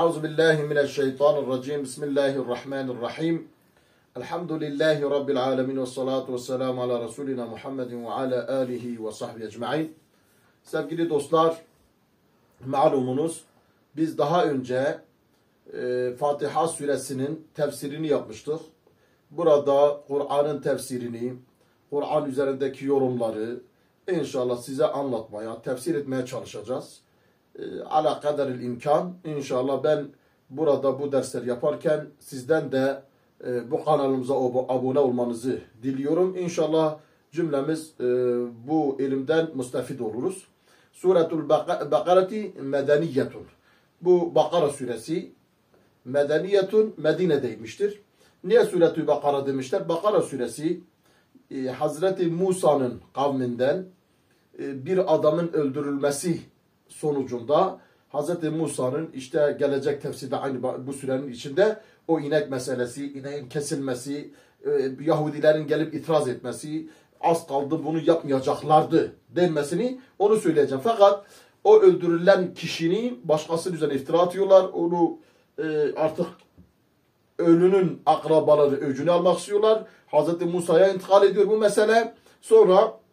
Euzubillahimineşşeytanirracim. Bismillahirrahmanirrahim. Elhamdülillahi Rabbil alemin ve salatu ve selamu ala Resulina Muhammedin ve ala alihi ve sahbihi ecma'in. Sevgili dostlar, malumunuz biz daha önce Fatiha suresinin tefsirini yapmıştık. Burada Kur'an'ın tefsirini, Kur'an üzerindeki yorumları inşallah size anlatmaya, tefsir etmeye çalışacağız. Ala kaderil imkan. İnşallah ben burada bu dersler yaparken sizden de bu kanalımıza abone olmanızı diliyorum. İnşallah cümlemiz bu ilimden müstefid oluruz. Suretul Bakarati medeniyetun. Bu Bakara suresi medeniyetun, Medine'deymiştir. Niye Suretül Bakara demişler? Bakara suresi Hazreti Musa'nın kavminden bir adamın öldürülmesi sonucunda Hazreti Musa'nın işte gelecek tefsirde aynı bu sürenin içinde o inek meselesi, ineğin kesilmesi, Yahudilerin gelip itiraz etmesi, az kaldı bunu yapmayacaklardı denmesini onu söyleyeceğim. Fakat o öldürülen kişinin başkasının üzerine iftira atıyorlar. Onu artık ölünün akrabaları öcünü almak istiyorlar. Hazreti Musa'ya intikal ediyor bu mesele. Sonra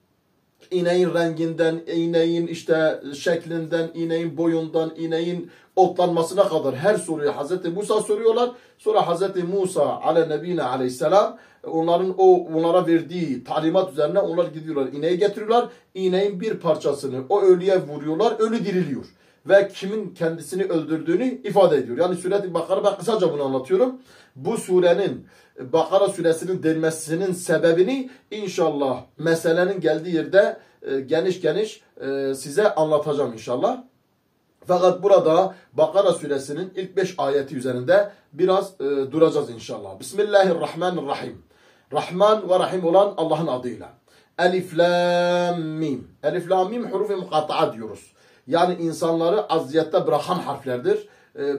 ineğin renginden, ineğin işte şeklinden, ineğin boyundan, ineğin otlanmasına kadar her soruyu Hazreti Musa soruyorlar. Sonra Hazreti Musa aleyhisselam onlara verdiği talimat üzerine onlar gidiyorlar, ineği getiriyorlar. İneğin bir parçasını o ölüye vuruyorlar, ölü diriliyor. Ve kimin kendisini öldürdüğünü ifade ediyor. Yani Suret-i Bakara, ben kısaca bunu anlatıyorum. Bu surenin, Bakara suresinin denmesinin sebebini inşallah meselenin geldiği yerde geniş geniş size anlatacağım inşallah. Fakat burada Bakara suresinin ilk 5 ayeti üzerinde biraz duracağız inşallah. Bismillahirrahmanirrahim. Rahman ve Rahim olan Allah'ın adıyla. Elif, Lam, Mim. Elif, Lam, Mim hurufu mukatta'a diyoruz. Yani insanları aziyette bırakan harflerdir.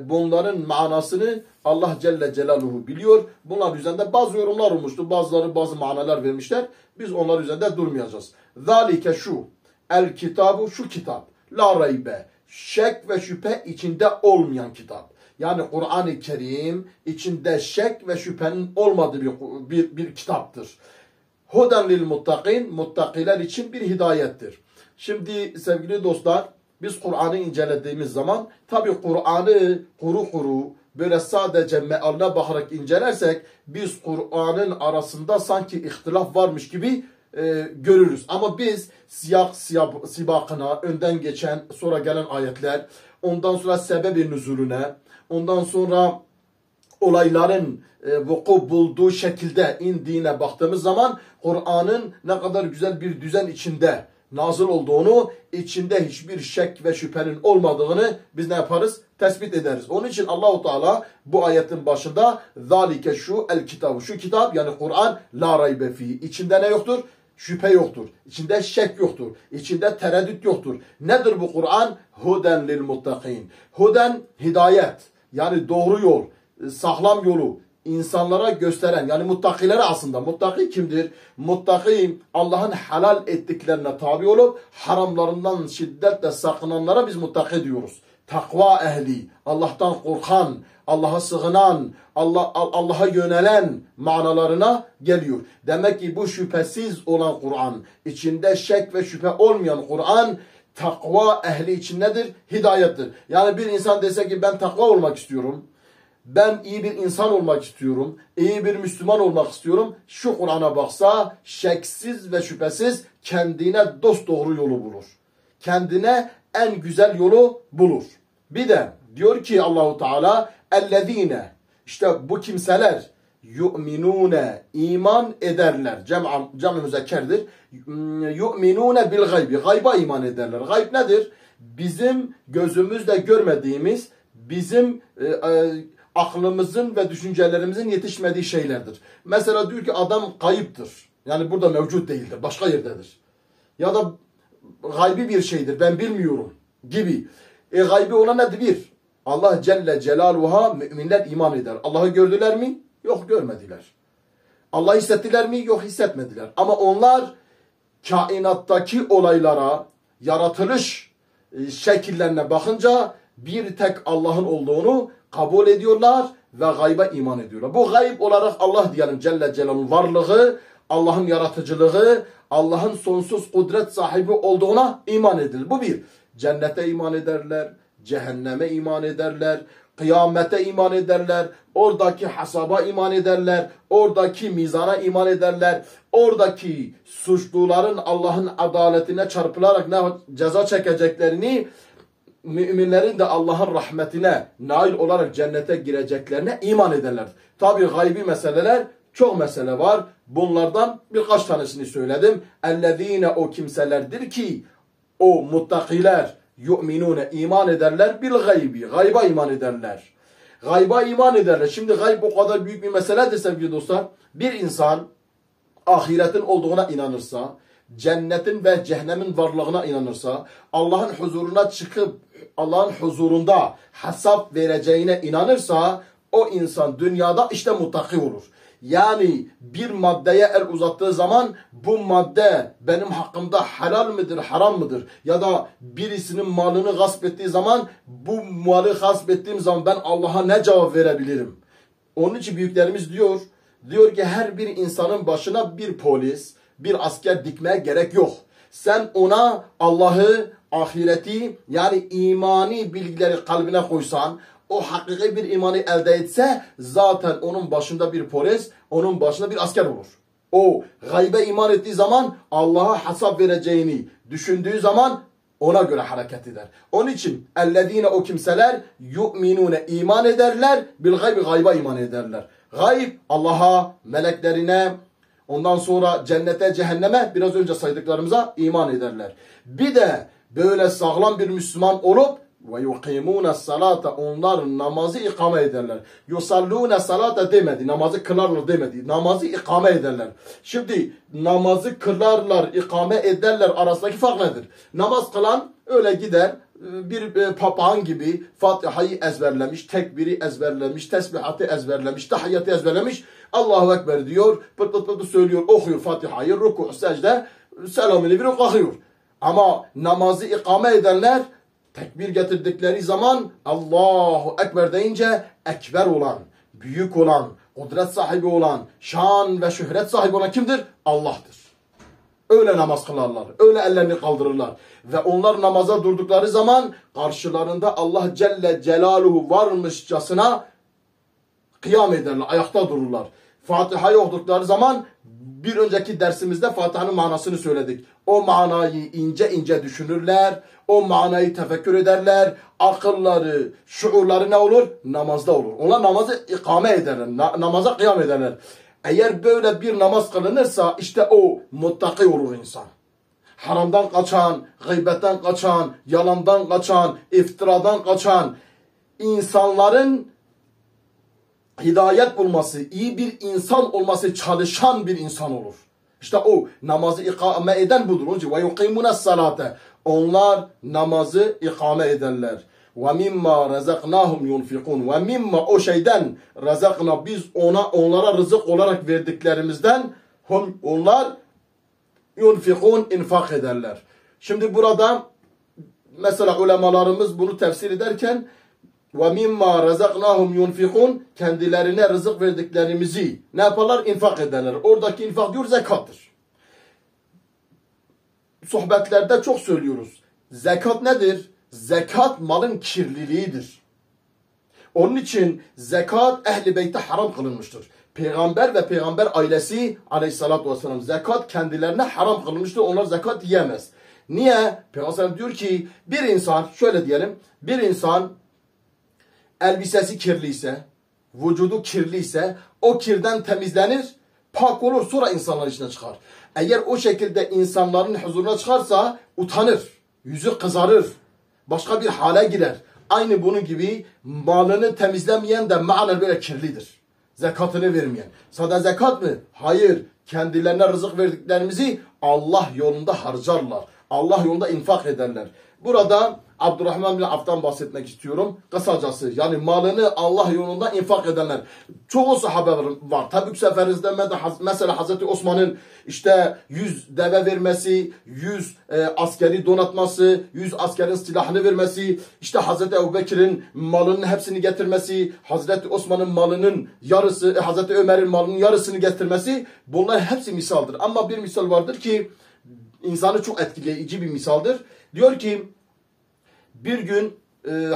Bunların manasını Allah Celle Celaluhu biliyor. Bunlar üzerinde bazı yorumlar olmuştu. Bazıları bazı manalar vermişler. Biz onlar üzerinde durmayacağız. Zalike şu. El kitabu, şu kitap. La raybe. Şek ve şüphe içinde olmayan kitap. Yani Kur'an-ı Kerim içinde şek ve şüphenin olmadığı bir kitaptır. Huden lil muttakin. Muttakiler için bir hidayettir. Şimdi sevgili dostlar, biz Kur'an'ı incelediğimiz zaman tabi Kur'an'ı kuru böyle sadece mealine bakarak incelersek biz Kur'an'ın arasında sanki ihtilaf varmış gibi görürüz. Ama biz sibakına, önden geçen sonra gelen ayetler, ondan sonra sebebi nüzulüne, ondan sonra olayların vuku bulduğu şekilde indiğine baktığımız zaman Kur'an'ın ne kadar güzel bir düzen içinde nazil olduğunu, içinde hiçbir şek ve şüphenin olmadığını biz ne yaparız? Tespit ederiz. Onun için Allahu Teala bu ayetin başında zalike şu el kitabı, şu kitap yani Kur'an la raybe fi. İçinde ne yoktur? Şüphe yoktur. İçinde şek yoktur. İçinde tereddüt yoktur. Nedir bu Kur'an? Huden lil muttakin. Huden hidayet. Yani doğru yol, sağlam yolu insanlara gösteren, yani muttakilere aslında. Muttaki kimdir? Muttaki Allah'ın halal ettiklerine tabi olup haramlarından şiddetle sakınanlara biz muttaki diyoruz. Takva ehli, Allah'tan korkan, Allah'a sığınan, Allah'a yönelen manalarına geliyor. Demek ki bu şüphesiz olan Kur'an, içinde şek ve şüphe olmayan Kur'an, takva ehli için nedir? Hidayettir. Yani bir insan dese ki ben takva olmak istiyorum, ben iyi bir insan olmak istiyorum, iyi bir Müslüman olmak istiyorum, şu Kur'an'a baksa şeksiz ve şüphesiz kendine dosdoğru yolu bulur. Kendine en güzel yolu bulur. Bir de diyor ki Allahu Teala ellezine, işte bu kimseler yu'minune, iman ederler. Cem-i müzekkerdir. Yu'minune bil gaybi, gayba iman ederler. Gayb nedir? Bizim gözümüzle görmediğimiz, bizim aklımızın ve düşüncelerimizin yetişmediği şeylerdir. Mesela diyor ki adam kayıptır. Yani burada mevcut değildir. Başka yerdedir. Ya da gaybi bir şeydir. Ben bilmiyorum gibi. Gaybi olan nedir? Bir. Allah Celle Celaluhu'ya müminler iman eder. Allah'ı gördüler mi? Yok, görmediler. Allah'ı hissettiler mi? Yok, hissetmediler. Ama onlar kainattaki olaylara, yaratılış şekillerine bakınca bir tek Allah'ın olduğunu kabul ediyorlar ve gayba iman ediyorlar. Bu gayb olarak Allah diyelim Celle Celaluhu'nun varlığı, Allah'ın yaratıcılığı, Allah'ın sonsuz kudret sahibi olduğuna iman edilir. Bu bir. Cennete iman ederler, cehenneme iman ederler, kıyamete iman ederler, oradaki hesaba iman ederler, oradaki mizana iman ederler, oradaki suçluların Allah'ın adaletine çarpılarak ne ceza çekeceklerini, müminlerin de Allah'ın rahmetine nail olarak cennete gireceklerine iman ederler. Tabi gaybi meseleler çok mesele var. Bunlardan birkaç tanesini söyledim. Ellezine o kimselerdir ki o muttakiler yu'minune iman ederler bil gaybi. Gayba iman ederler. Gayba iman ederler. Şimdi gayb o kadar büyük bir meseledir sevgili dostlar. Bir insan ahiretin olduğuna inanırsa, cennetin ve cehennemin varlığına inanırsa, Allah'ın huzuruna çıkıp Allah'ın huzurunda hesap vereceğine inanırsa, o insan dünyada işte muttaki olur. Yani bir maddeye el uzattığı zaman bu madde benim hakkımda helal midir, haram mıdır? Ya da birisinin malını gasp ettiği zaman bu malı gasp ettiğim zaman ben Allah'a ne cevap verebilirim? Onun için büyüklerimiz diyor ki her bir insanın başına bir polis, bir asker dikmeye gerek yok. Sen ona Allah'ı, ahireti yani imani bilgileri kalbine koysan, o hakiki bir imanı elde etse zaten onun başında bir polis, onun başında bir asker olur. O gaybe iman ettiği zaman Allah'a hesap vereceğini düşündüğü zaman ona göre hareket eder. Onun için ellezine o kimseler yu'minune iman ederler bil gaybi gayba iman ederler. Gayb Allah'a, meleklerine, ondan sonra cennete, cehenneme biraz önce saydıklarımıza iman ederler. Bir de böyle sağlam bir Müslüman olup ve yukimune salata onlar namazı ikame ederler. Yusallune salata demedi. Namazı kılarlar demedi. Namazı ikame ederler. Şimdi namazı kılarlar, ikame ederler arasındaki fark nedir? Namaz kılan öyle gider bir papağan gibi Fatiha'yı ezberlemiş, tekbiri ezberlemiş, tesbihatı ezberlemiş, tahiyyatı ezberlemiş. Allahu Ekber diyor, pıt pıt pıt söylüyor, okuyor Fatiha'yı, ruku, secde, selamını verip kalkıyor. Ama namazı ikame edenler tekbir getirdikleri zaman Allahu Ekber deyince ekber olan, büyük olan, kudret sahibi olan, şan ve şöhret sahibi olan kimdir? Allah'tır. Öyle namaz kılarlar, öyle ellerini kaldırırlar. Ve onlar namaza durdukları zaman karşılarında Allah Celle Celaluhu varmışçasına kıyam ederler, ayakta dururlar. Fatiha'yı okudukları zaman bir önceki dersimizde Fatiha'nın manasını söyledik. O manayı ince ince düşünürler, o manayı tefekkür ederler, akılları, şuurları ne olur? Namazda olur. Onlar namazı ikame ederler, namaza kıyam ederler. Eğer böyle bir namaz kılınırsa işte o muttaki olur insan. Haramdan kaçan, gıybetten kaçan, yalandan kaçan, iftiradan kaçan, insanların hidayet bulması, iyi bir insan olması çalışan bir insan olur. İşte o namazı ikame eden budur. Onun için ve yukimune salate. Onlar namazı ikame ederler. Ve mimma razaknahum yunfikun. Ve mimma o şeyden razakna biz onlara rızık olarak verdiklerimizden onlar yunfikun infak ederler. Şimdi burada mesela ulemalarımız bunu tefsir ederken ve mimma razaknahum yunfikun kendilerine rızık verdiklerimizi ne yaparlar? İnfak ederler. Oradaki infak diyor zekattır. Sohbetlerde çok söylüyoruz. Zekat nedir? Zekat malın kirliliğidir. Onun için zekat ehl-i beyte haram kılınmıştır. Peygamber ve peygamber ailesi aleyhissalatü vesselam zekat kendilerine haram kılınmıştır. Onlar zekat yiyemez. Niye? Peygamber diyor ki bir insan şöyle diyelim bir insan elbisesi kirliyse, vücudu kirliyse o kirden temizlenir, pak olur sonra insanlar içine çıkar. Eğer o şekilde insanların huzuruna çıkarsa utanır, yüzü kızarır, başka bir hale girer. Aynı bunun gibi malını temizlemeyen de manen böyle kirlidir. Zekatını vermeyen. Sadece zekat mı? Hayır. Kendilerine rızık verdiklerimizi Allah yolunda harcarlar. Allah yolunda infak ederler. Burada Abdurrahman bin Avf'tan bahsetmek istiyorum. Kısacası yani malını Allah yolunda infak edenler. Çoğu sahabe var. Tabük seferinde mesela Hazreti Osman'ın işte 100 deve vermesi, 100 askeri donatması, 100 askerin silahını vermesi, işte Hazreti Ebubekir'in malının hepsini getirmesi, Hazreti Osman'ın malının yarısı, Hazreti Ömer'in malının yarısını getirmesi, bunlar hepsi misaldır. Ama bir misal vardır ki insanı çok etkileyici bir misaldır. Diyor ki bir gün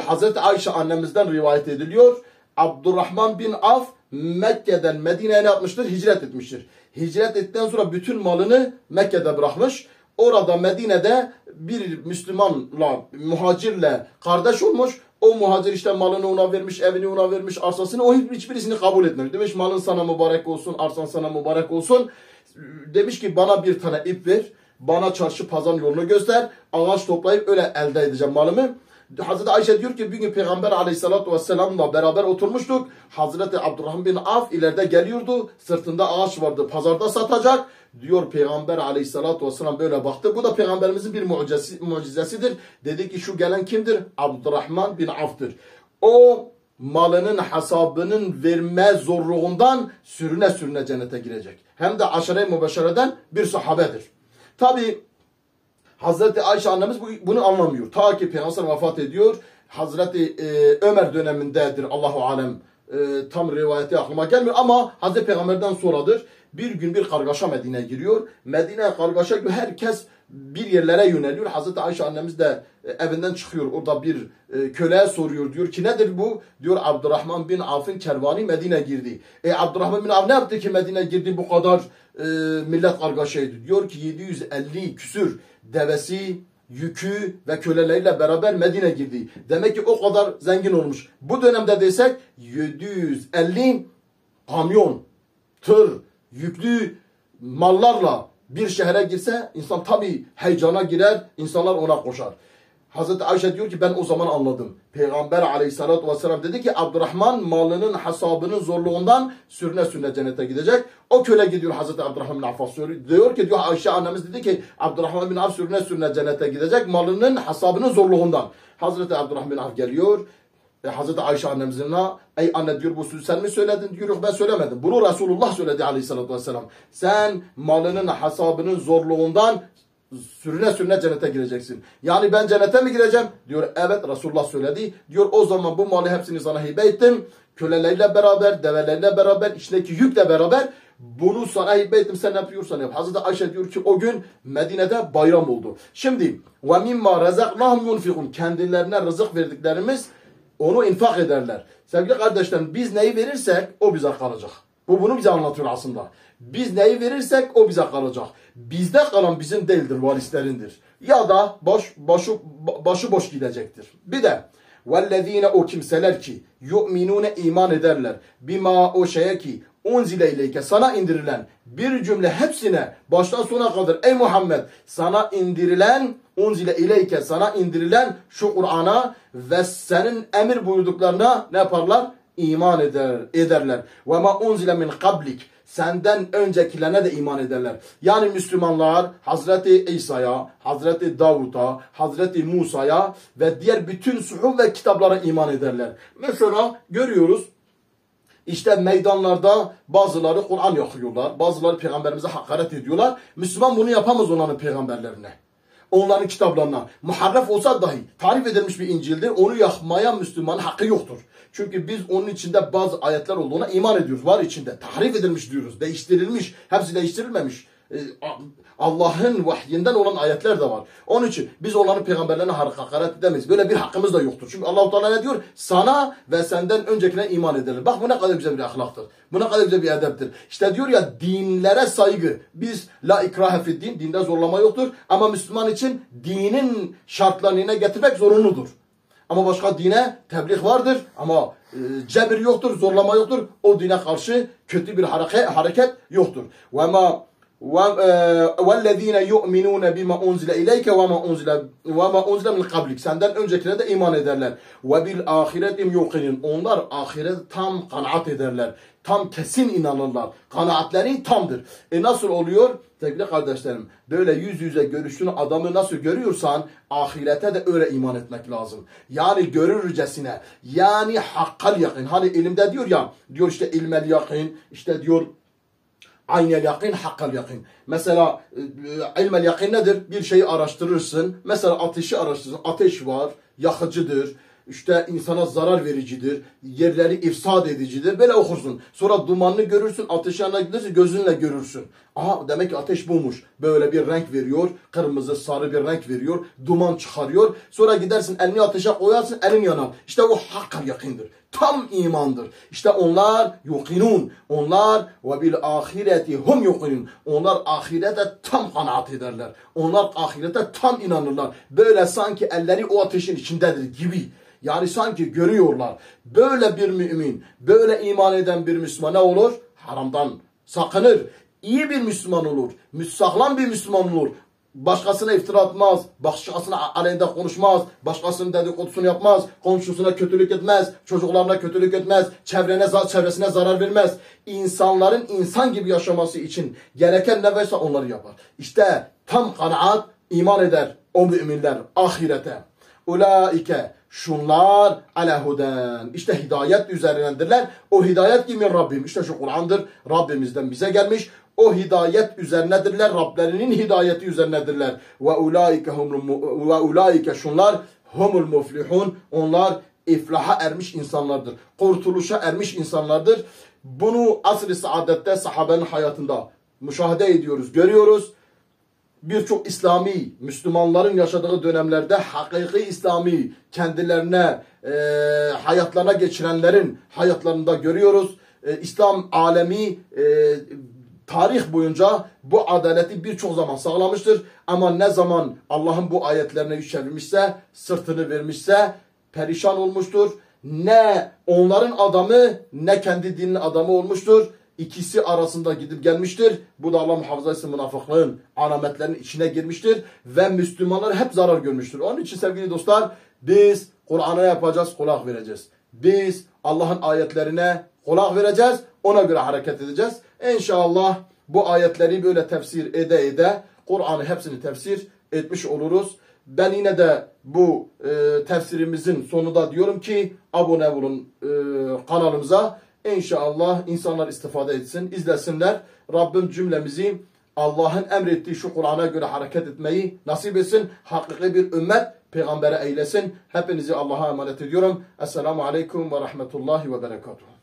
Hazreti Ayşe annemizden rivayet ediliyor. Abdurrahman bin Avf Mekke'den Medine'ye ne yapmıştır? Hicret etmiştir. Hicret ettikten sonra bütün malını Mekke'de bırakmış. Orada Medine'de bir Müslümanla, muhacirle kardeş olmuş. O muhacir işte malını ona vermiş, evini ona vermiş, arsasını. O hiçbirisini kabul etmemiş. Demiş malın sana mübarek olsun, arsan sana mübarek olsun. Demiş ki bana bir tane ip ver. Bana çarşı pazar yolunu göster. Ağaç toplayıp öyle elde edeceğim malımı. Hazreti Ayşe diyor ki bir gün Peygamber aleyhissalatü vesselamla beraber oturmuştuk. Hazreti Abdurrahman bin Avf ileride geliyordu. Sırtında ağaç vardı. Pazarda satacak. Diyor Peygamber aleyhissalatü vesselam böyle baktı. Bu da Peygamberimizin bir mucizesidir. Dedi ki şu gelen kimdir? Abdurrahman bin Avf'tır. O malının hesabının verme zorluğundan sürüne sürüne cennete girecek. Hem de aşere-i mübeşşereden bir sahabedir. Tabi Hazreti Ayşe annemiz bunu anlamıyor. Ta ki Peygamber vefat ediyor. Hazreti Ömer dönemindedir. Allahu alem tam rivayeti aklıma gelmiyor ama Hazreti Peygamber'den sonradır. Bir gün bir kargaşa Medine'ye giriyor. Medine kargaşa gibi herkes bir yerlere yöneliyor. Hazreti Ayşe annemiz de evinden çıkıyor. Orada bir köleye soruyor. Diyor ki nedir bu? Diyor Abdurrahman bin Avf'ın kervanı Medine girdi. Abdurrahman bin Avf ne yaptı ki Medine girdi bu kadar millet kargaşaydı. Diyor ki 750 küsür devesi, yükü ve köleleriyle beraber Medine girdi. Demek ki o kadar zengin olmuş. Bu dönemde desek 750 kamyon, tır, yüklü mallarla bir şehre girse insan tabii heyecana girer, insanlar ona koşar. Hazreti Ayşe diyor ki ben o zaman anladım. Peygamber aleyhissalatü vesselam dedi ki Abdurrahman malının hesabının zorluğundan sürüne sürüne cennete gidecek. O köle gidiyor Hazreti Abdurrahman bin Avf'a diyor ki diyor Ayşe annemiz dedi ki Abdurrahman bin Avf sürüne sürüne cennete gidecek malının hesabının zorluğundan. Hazreti Abdurrahman bin Avf geliyor. Hazreti Ayşe annemizin ey anne diyor bu sözü sen mi söyledin? Diyor yok ben söylemedim. Bunu Resulullah söyledi aleyhissalatü vesselam. Sen malının hesabının zorluğundan sürüne sürüne cennete gireceksin. Yani ben cennete mi gireceğim? Diyor evet Resulullah söyledi. Diyor o zaman bu malı hepsini sana hibe ettim. Köleleriyle beraber, develeriyle beraber, içindeki yükle beraber bunu sana hibe ettim. Sen ne yapıyorsan yap. Hazreti Ayşe diyor ki o gün Medine'de bayram oldu. Şimdi وَمِمَّا رَزَقْنَاهُمْ يُنْفِقُونَ kendilerine rızık verdiklerimiz onu infak ederler. Sevgili kardeşlerim biz neyi verirsek o bize kalacak. Bunu bize anlatıyor aslında. Biz neyi verirsek o bize kalacak. Bizde kalan bizim değildir, varislerindir. Ya da başı boş gidecektir. Bir de وَالَّذ۪ينَ o kimseler ki yu'minune iman ederler. Bima o şeye ki unzile ileyke sana indirilen bir cümle hepsine baştan sona kadar ey Muhammed sana indirilen unzile ileyke sana indirilen şu Kur'an'a ve senin emir buyurduklarına ne yaparlar? İman ederler. Ve ma unzile min kablik senden öncekilerine de iman ederler. Yani Müslümanlar Hazreti İsa'ya, Hazreti Davud'a, Hazreti Musa'ya ve diğer bütün suhuf ve kitaplara iman ederler. Mesela görüyoruz işte meydanlarda bazıları Kur'an yakıyorlar, bazıları peygamberimize hakaret ediyorlar. Müslüman bunu yapamaz onların peygamberlerine. Onların kitaplarına. Muharref olsa dahi tarif edilmiş bir İncil'dir. Onu yakmaya Müslümanın hakkı yoktur. Çünkü biz onun içinde bazı ayetler olduğuna iman ediyoruz. Var içinde. Tahrif edilmiş diyoruz. Değiştirilmiş. Hepsi değiştirilmemiş. Allah'ın vahyinden olan ayetler de var. Onun için biz onların peygamberlerine hakaret edemeyiz. Böyle bir hakkımız da yoktur. Çünkü Allah-u Teala ne diyor? Sana ve senden öncekine iman edilir. Bak bu ne kadar güzel bir ahlaktır. Bu ne kadar güzel bir edeptir. İşte diyor ya dinlere saygı. Biz la ikrahe fid din. Dinde zorlama yoktur. Ama Müslüman için dinin şartlarını yerine getirmek zorunludur. Ama başka dine tebliğ vardır ama cebir yoktur, zorlama yoktur. O dine karşı kötü bir hareket yoktur. Ve ma وَالَّذ۪ينَ يُؤْمِنُونَ بِمَا اُنْزِلَ اِلَيْكَ وَمَا اُنْزِلَ مِنْ قَبْلِكَ. Senden öncekine de iman ederler. وَبِالْآخِرَةِ يُوقِنُونَ. Onlar ahirete tam kanaat ederler. Tam kesin inanırlar. Kanaatleri tamdır. Nasıl oluyor? Sevgili kardeşlerim, böyle yüz yüze görüştüğün adamı nasıl görüyorsan ahirete de öyle iman etmek lazım. Yani görürcesine, yani hakkal yakın. Hani ilimde diyor ya, diyor işte ilmel yakın, işte diyor aynel yakın, hakkal yakın. Mesela ilmel yakın nedir? Bir şeyi araştırırsın. Mesela ateşi araştırırsın. Ateş var, yakıcıdır. İşte insana zarar vericidir. Yerleri ifsad edicidir. Böyle okursun. Sonra dumanını görürsün. Ateşi yanına gidersin. Gözünle görürsün. Aha, demek ki ateş bulmuş. Böyle bir renk veriyor. Kırmızı, sarı bir renk veriyor. Duman çıkarıyor. Sonra gidersin elini ateşe koyarsın. Elin yanar. İşte o hakkal yakındır. Tam imandır. İşte onlar yuqinun. Onlar ve bil ahireti hum yuqinun. Onlar ahirete tam kanaat ederler. Onlar ahirete tam inanırlar. Böyle sanki elleri o ateşin içindedir gibi. Yani sanki görüyorlar. Böyle bir mümin, böyle iman eden bir Müslüman ne olur? Haramdan sakınır. İyi bir Müslüman olur. Sağlam bir Müslüman olur. Başkasına iftira atmaz. Başkasına aleyhinde konuşmaz. Başkasının dedikodusunu yapmaz. Komşusuna kötülük etmez. Çocuklarına kötülük etmez. Çevresine zarar vermez. İnsanların insan gibi yaşaması için gereken ne varsa onları yapar. İşte tam kanaat iman eder o müminler ahirete. Ulaike şunlar ala huden. İşte hidayet üzerindedirler. O hidayet kimin Rabbim? İşte şu Kur'an'dır. Rabbimizden bize gelmiş. O hidayet üzerindedirler. Rablerinin hidayeti üzerindedirler. Ve ulaike şunlar humul muflihun. Onlar iflaha ermiş insanlardır. Kurtuluşa ermiş insanlardır. Bunu asr-ı saadette sahabenin hayatında müşahede ediyoruz, görüyoruz. Birçok İslami, Müslümanların yaşadığı dönemlerde hakiki İslami kendilerine, hayatlarına geçirenlerin hayatlarında görüyoruz. İslam alemi tarih boyunca bu adaleti birçok zaman sağlamıştır. Ama ne zaman Allah'ın bu ayetlerine yüz çevirmişse, sırtını vermişse perişan olmuştur. Ne onların adamı ne kendi dininin adamı olmuştur. İkisi arasında gidip gelmiştir. Bu da Allah muhafaza etsin münafıklığın alametlerinin içine girmiştir. Ve Müslümanlar hep zarar görmüştür. Onun için sevgili dostlar biz Kur'an'a yapacağız, kulak vereceğiz. Biz Allah'ın ayetlerine kulak vereceğiz. Ona göre hareket edeceğiz. İnşallah bu ayetleri böyle tefsir ede Kur'an'ı hepsini tefsir etmiş oluruz. Ben yine de bu tefsirimizin sonunda diyorum ki abone olun kanalımıza. İnşallah insanlar istifade etsin, izlesinler. Rabbim cümlemizi Allah'ın emrettiği şu Kur'an'a göre hareket etmeyi nasip etsin. Hakiki bir ümmet peygambere eylesin. Hepinizi Allah'a emanet ediyorum. Esselamu Aleyküm ve Rahmetullahi ve Berekatuhu.